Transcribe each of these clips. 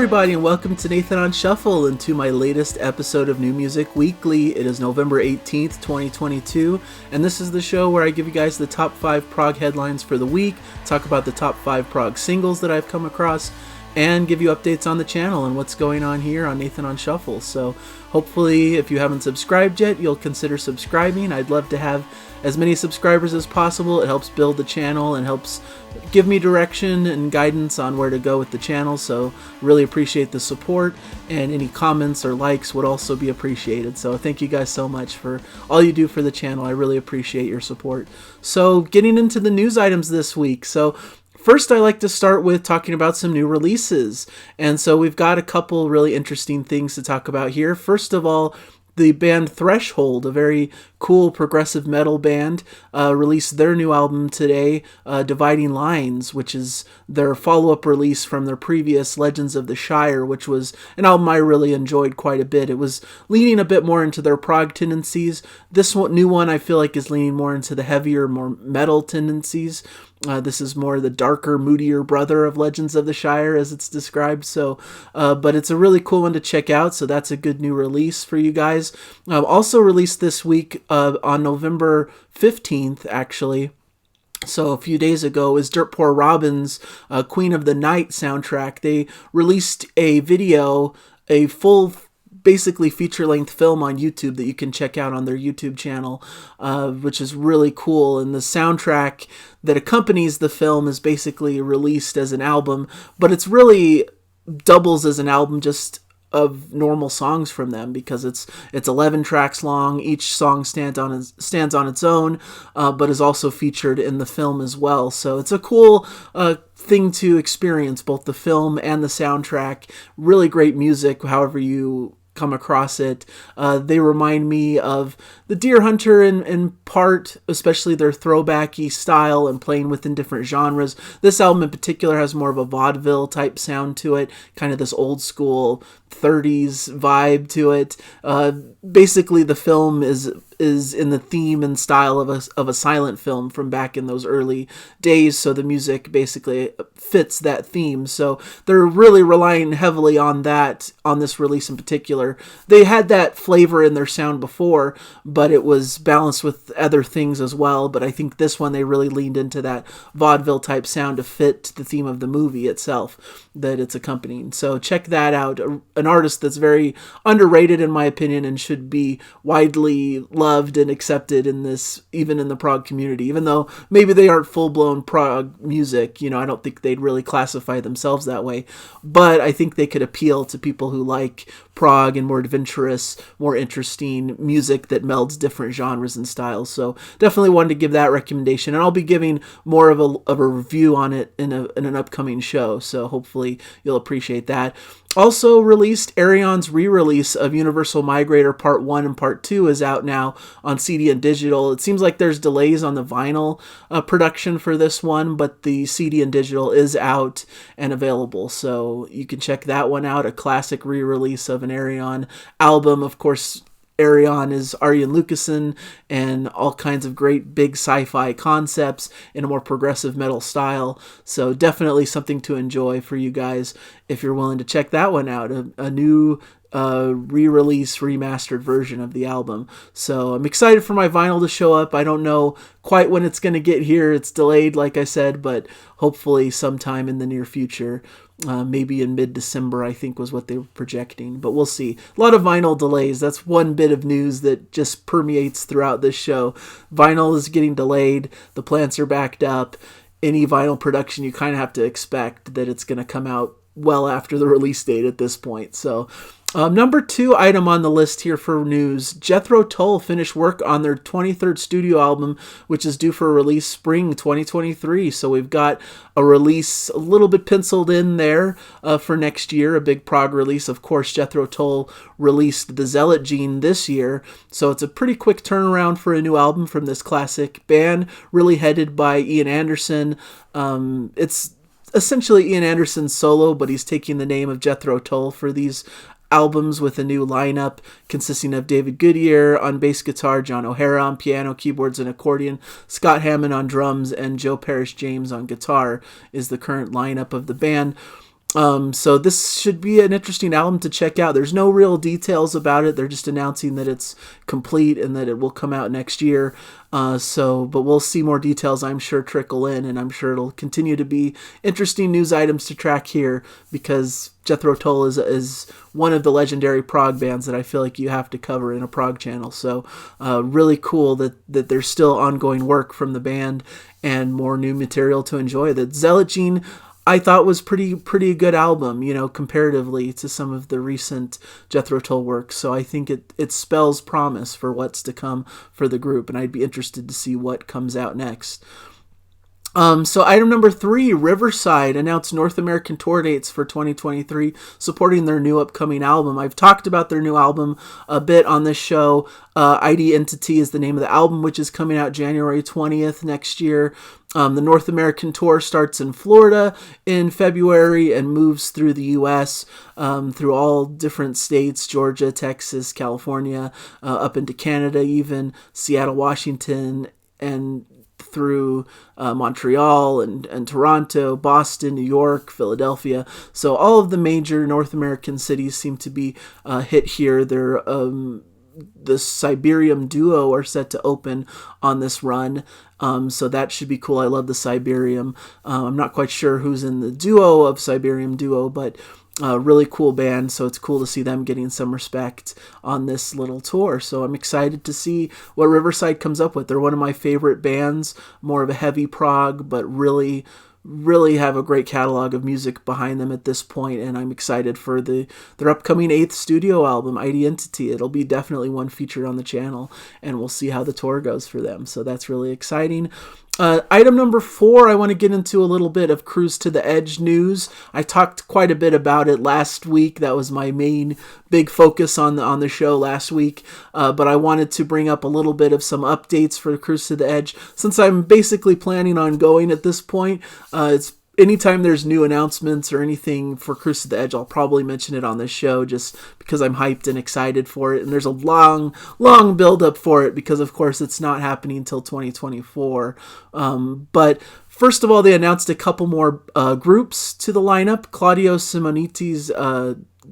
everybody, and welcome to Nathan on Shuffle and to my latest episode of New Music Weekly. It is November 18th, 2022, and this is the show where I give you guys the top 5 prog headlines for the week, talk about the top 5 prog singles that I've come across, and give you updates on the channel and what's going on here on Nathan on Shuffle. So hopefully, if you haven't subscribed yet, you'll consider subscribing. I'd love to have as many subscribers as possible. It helps build the channel and helps give me direction and guidance on where to go with the channel, so really appreciate the support, and any comments or likes would also be appreciated. So thank you guys so much for all you do for the channel. I really appreciate your support. So getting into the news items this week. So first, I like to start with talking about some new releases. And so we've got a couple really interesting things to talk about here. First of all, the band Threshold, a very cool progressive metal band, released their new album today, Dividing Lines, which is their follow-up release from their previous Legends of the Shire, which was an album I really enjoyed quite a bit. It was leaning a bit more into their prog tendencies. This new one I feel like is leaning more into the heavier, more metal tendencies. This is more the darker, moodier brother of Legends of the Shire, as it's described. So, but it's a really cool one to check out. So that's a good new release for you guys. Also released this week on November 15th, actually. So a few days ago is Dirt Poor Robin's Queen of the Night soundtrack. They released a video, a full basically feature-length film on YouTube that you can check out on their YouTube channel, which is really cool. And the soundtrack that accompanies the film is basically released as an album, but it's really doubles as an album just of normal songs from them, because it's 11 tracks long. Each song stands on its own, but is also featured in the film as well. So it's a cool thing to experience, both the film and the soundtrack. Really great music, however you come across it. They remind me of the Deer Hunter in part, especially their throwbacky style and playing within different genres. This album in particular has more of a vaudeville type sound to it, kind of this old school 30s vibe to it. Basically the film is in the theme and style of a silent film from back in those early days, so the music basically fits that theme. So they're really relying heavily on that on this release in particular. They had that flavor in their sound before, but it was balanced with other things as well. But I think this one they really leaned into that vaudeville type sound to fit the theme of the movie itself that it's accompanying. So check that out. An artist that's very underrated in my opinion and should be widely loved and accepted in this, even in the prog community, even though maybe they aren't full-blown prog music. I don't think they'd really classify themselves that way, but I think they could appeal to people who like prog and more adventurous, more interesting music that melds different genres and styles. So definitely wanted to give that recommendation, and I'll be giving more of a review on it in an upcoming show, so hopefully you'll appreciate that. Also released, Ayreon's re-release of Universal Migrator Part 1 and Part 2 is out now on CD and digital. It seems like there's delays on the vinyl production for this one, but the CD and digital is out and available, so you can check that one out. A classic re-release of an Ayreon album. Of course, Ayreon is Arjen Lucassen and all kinds of great big sci-fi concepts in a more progressive metal style. So definitely something to enjoy for you guys if you're willing to check that one out. A new re-release, remastered version of the album. So I'm excited for my vinyl to show up. I don't know quite when it's going to get here. It's delayed, like I said, but hopefully sometime in the near future. Maybe in mid-December, I think was what they were projecting, but we'll see. A lot of vinyl delays. That's one bit of news that just permeates throughout this show. Vinyl is getting delayed. The plants are backed up. Any vinyl production, you kind of have to expect that it's going to come out well after the release date at this point. So number 2 item on the list here for news, Jethro Tull finished work on their 23rd studio album, which is due for release spring 2023. So we've got a release a little bit penciled in there for next year, a big prog release. Of course, Jethro Tull released the Zealot Gene this year, so it's a pretty quick turnaround for a new album from this classic band, really headed by Ian Anderson. It's essentially Ian Anderson's solo, but he's taking the name of Jethro Tull for these albums with a new lineup consisting of David Goodyear on bass guitar, John O'Hara on piano, keyboards, and accordion, Scott Hammond on drums, and Joe Parrish James on guitar is the current lineup of the band. So this should be an interesting album to check out. There's no real details about it. They're just announcing that it's complete and that it will come out next year. But we'll see more details, I'm sure, trickle in, and I'm sure it'll continue to be interesting news items to track here, because Jethro Tull is one of the legendary prog bands that I feel like you have to cover in a prog channel. So really cool that there's still ongoing work from the band and more new material to enjoy. The Zealot I thought was pretty good album, comparatively to some of the recent Jethro Tull work. So I think it spells promise for what's to come for the group, and I'd be interested to see what comes out next. So item number 3, Riverside announced North American tour dates for 2023, supporting their new upcoming album. I've talked about their new album a bit on this show. ID Entity is the name of the album, which is coming out January 20th next year. The North American tour starts in Florida in February and moves through the U.S., through all different states, Georgia, Texas, California, up into Canada even, Seattle, Washington, and through Montreal and Toronto, Boston, New York, Philadelphia. So all of the major North American cities seem to be hit here. The Siberium duo are set to open on this run. So that should be cool. I love the Siberium. I'm not quite sure who's in the duo of Siberium duo, but really cool band, so it's cool to see them getting some respect on this little tour. So I'm excited to see what Riverside comes up with. They're one of my favorite bands, more of a heavy prog, but really have a great catalog of music behind them at this point, and I'm excited for their upcoming 8th studio album, Identity. It'll be definitely one featured on the channel, and we'll see how the tour goes for them. So that's really exciting. Item number 4, I want to get into a little bit of Cruise to the Edge news. I talked quite a bit about it last week. That was my main big focus on the show last week. But I wanted to bring up a little bit of some updates for Cruise to the Edge, since I'm basically planning on going at this point. It's anytime there's new announcements or anything for Cruise to the Edge, I'll probably mention it on this show just because I'm hyped and excited for it. And there's a long build up for it because, of course, it's not happening until 2024. But first of all, they announced a couple more groups to the lineup. Claudio Simoniti's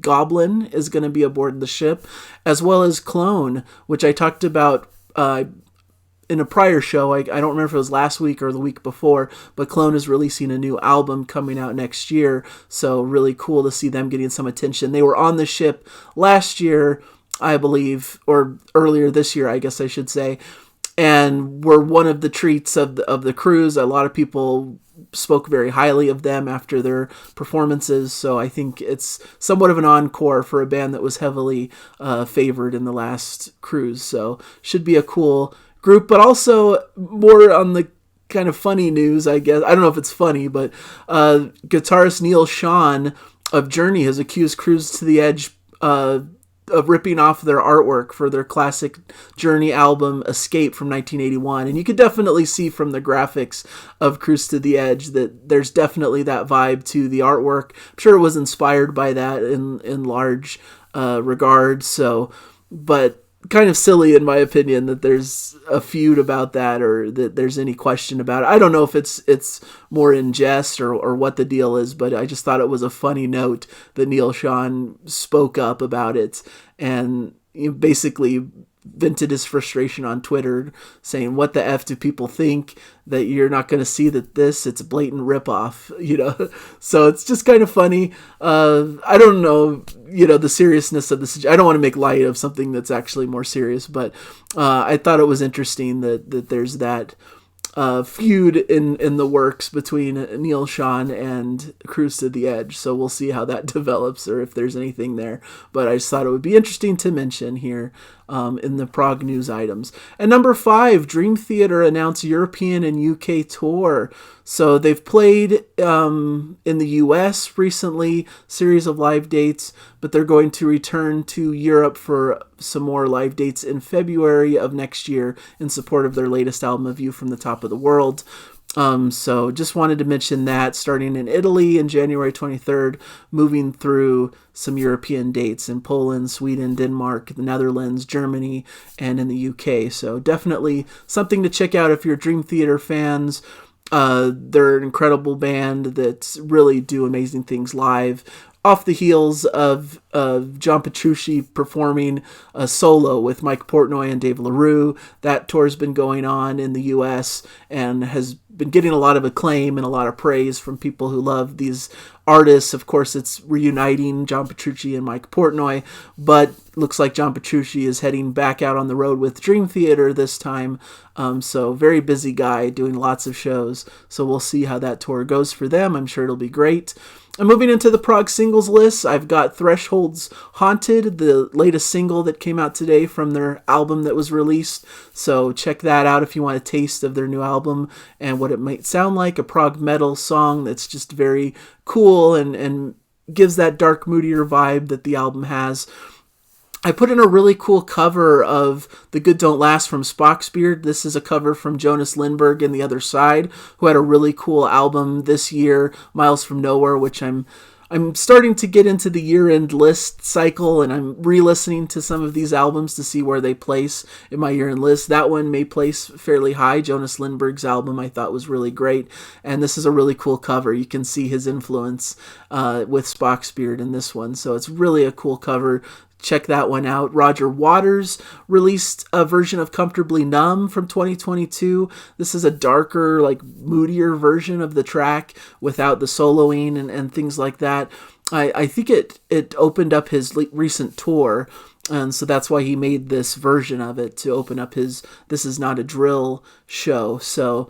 Goblin is going to be aboard the ship, as well as Clone, which I talked about in a prior show. I don't remember if it was last week or the week before, but Clone is releasing a new album coming out next year, so really cool to see them getting some attention. They were on the ship last year, I believe, or earlier this year, I guess I should say, and were one of the treats of the cruise. A lot of people spoke very highly of them after their performances, so I think it's somewhat of an encore for a band that was heavily favored in the last cruise, so should be a cool group. But also more on the kind of funny news, I guess. I don't know if it's funny, but guitarist Schon of Journey has accused Cruise to the Edge of ripping off their artwork for their classic Journey album Escape from 1981. And you could definitely see from the graphics of Cruise to the Edge that there's definitely that vibe to the artwork. I'm sure it was inspired by that in large regard. So, but kind of silly in my opinion that there's a feud about that, or that there's any question about it. I don't know if it's more in jest or what the deal is, but I just thought it was a funny note that Schon spoke up about it and basically vented his frustration on Twitter, saying, what the F do people think, that you're not going to see that it's a blatant ripoff, So it's just kind of funny. I don't know, the seriousness of this. I don't want to make light of something that's actually more serious, but I thought it was interesting that there's that feud in the works between Schon and Cruise to the Edge. So we'll see how that develops, or if there's anything there. But I just thought it would be interesting to mention here in the prog news items. And number 5, Dream Theater announced European and UK tour. So they've played in the US recently, series of live dates, but they're going to return to Europe for some more live dates in February of next year in support of their latest album, A View from the Top of the World. So just wanted to mention that, starting in Italy in January 23rd, moving through some European dates in Poland, Sweden, Denmark, the Netherlands, Germany, and in the UK. So definitely something to check out if you're Dream Theater fans. They're an incredible band that really do amazing things live. Off the heels of John Petrucci performing a solo with Mike Portnoy and Dave LaRue. That tour's been going on in the U.S. and has been getting a lot of acclaim and a lot of praise from people who love these artists. Of course, it's reuniting John Petrucci and Mike Portnoy, but looks like John Petrucci is heading back out on the road with Dream Theater this time. So very busy guy doing lots of shows. So we'll see how that tour goes for them. I'm sure it'll be great. And moving into the prog singles list, I've got Threshold's Haunted, the latest single that came out today from their album that was released. So check that out if you want a taste of their new album and what it might sound like. A prog metal song that's just very cool and gives that dark, moodier vibe that the album has. I put in a really cool cover of The Good Don't Last from Spock's Beard. This is a cover from Jonas, Lindberg, and The Other Side, who had a really cool album this year, Miles from Nowhere, which I'm starting to get into the year-end list cycle, and I'm re-listening to some of these albums to see where they place in my year-end list. That one may place fairly high. Jonas Lindberg's album I thought was really great, and this is a really cool cover. You can see his influence with Spock's Beard in this one, so it's really a cool cover. Check that one out. Roger Waters released a version of Comfortably Numb from 2022. This is a darker, moodier version of the track without the soloing and things like that. I think it opened up his recent tour, and so that's why he made this version of it, to open up his This Is Not a Drill show. So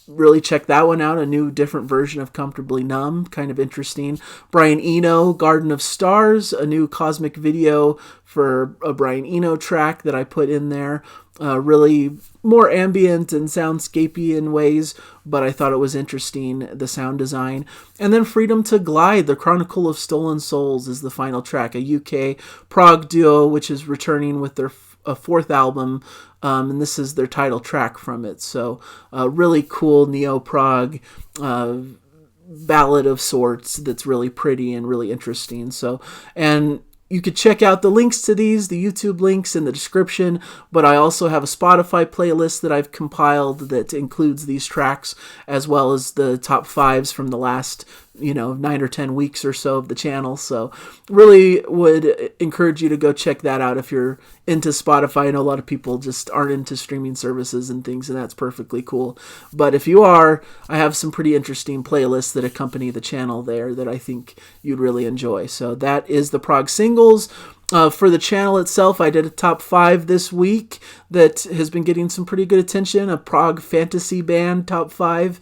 really check that one out, a new different version of Comfortably Numb, kind of interesting. Brian Eno, Garden of Stars, a new cosmic video for a Brian Eno track that I put in there. Really more ambient and soundscapey in ways, but I thought it was interesting, the sound design. And then Freedom to Glide, The Chronicle of Stolen Souls, is the final track, a UK prog duo which is returning with their fourth album, and this is their title track from it. So really cool neo-prog ballad of sorts that's really pretty and really interesting. So, and you could check out the links to these, the YouTube links in the description, but I also have a Spotify playlist that I've compiled that includes these tracks, as well as the top fives from the last 9 or 10 weeks or so of the channel. So really would encourage you to go check that out if you're into Spotify. I know a lot of people just aren't into streaming services and things, and that's perfectly cool. But if you are, I have some pretty interesting playlists that accompany the channel there that I think you'd really enjoy. So that is the prog singles. For the channel itself, I did a top 5 this week that has been getting some pretty good attention. A prog fantasy band top 5.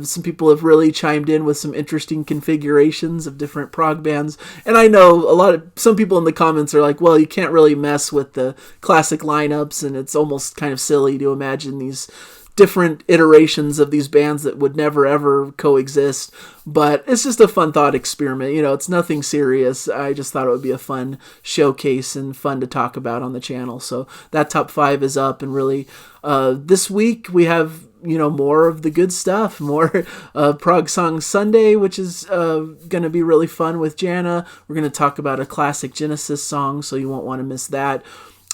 Some people have really chimed in with some interesting configurations of different prog bands. And I know some people in the comments are like, well, you can't really mess with the classic lineups, and it's almost kind of silly to imagine these different iterations of these bands that would never ever coexist. But it's just a fun thought experiment. It's nothing serious. I just thought it would be a fun showcase and fun to talk about on the channel. So that top 5 is up, and really this week we have more of the good stuff, more Prog Song Sunday, which is going to be really fun with Jana. We're going to talk about a classic Genesis song, so you won't want to miss that.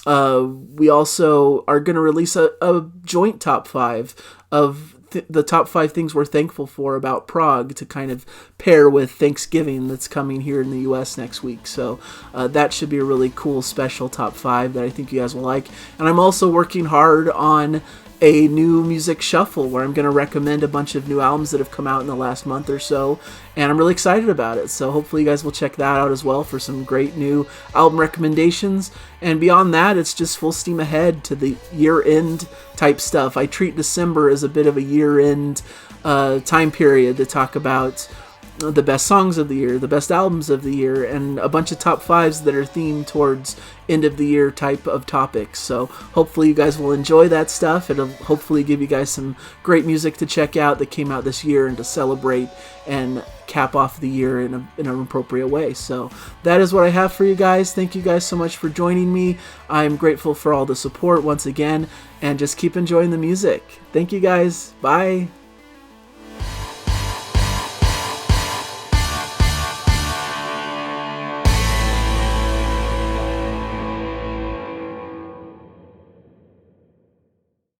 We also are going to release a joint top 5 of the top 5 things we're thankful for about prog, to kind of pair with Thanksgiving that's coming here in the U.S. next week. So that should be a really cool special top 5 that I think you guys will like. And I'm also working hard on a new music shuffle where I'm going to recommend a bunch of new albums that have come out in the last month or so, and I'm really excited about it. So hopefully you guys will check that out as well for some great new album recommendations. And beyond that, it's just full steam ahead to the year-end type stuff. I treat December as a bit of a year-end time period to talk about the best songs of the year, the best albums of the year, and a bunch of top 5s that are themed towards end of the year type of topics. So hopefully you guys will enjoy that stuff. It'll hopefully give you guys some great music to check out that came out this year and to celebrate and cap off the year in an appropriate way. So that is what I have for you guys. Thank you guys so much for joining me. I'm grateful for all the support once again, and just keep enjoying the music. Thank you guys. Bye.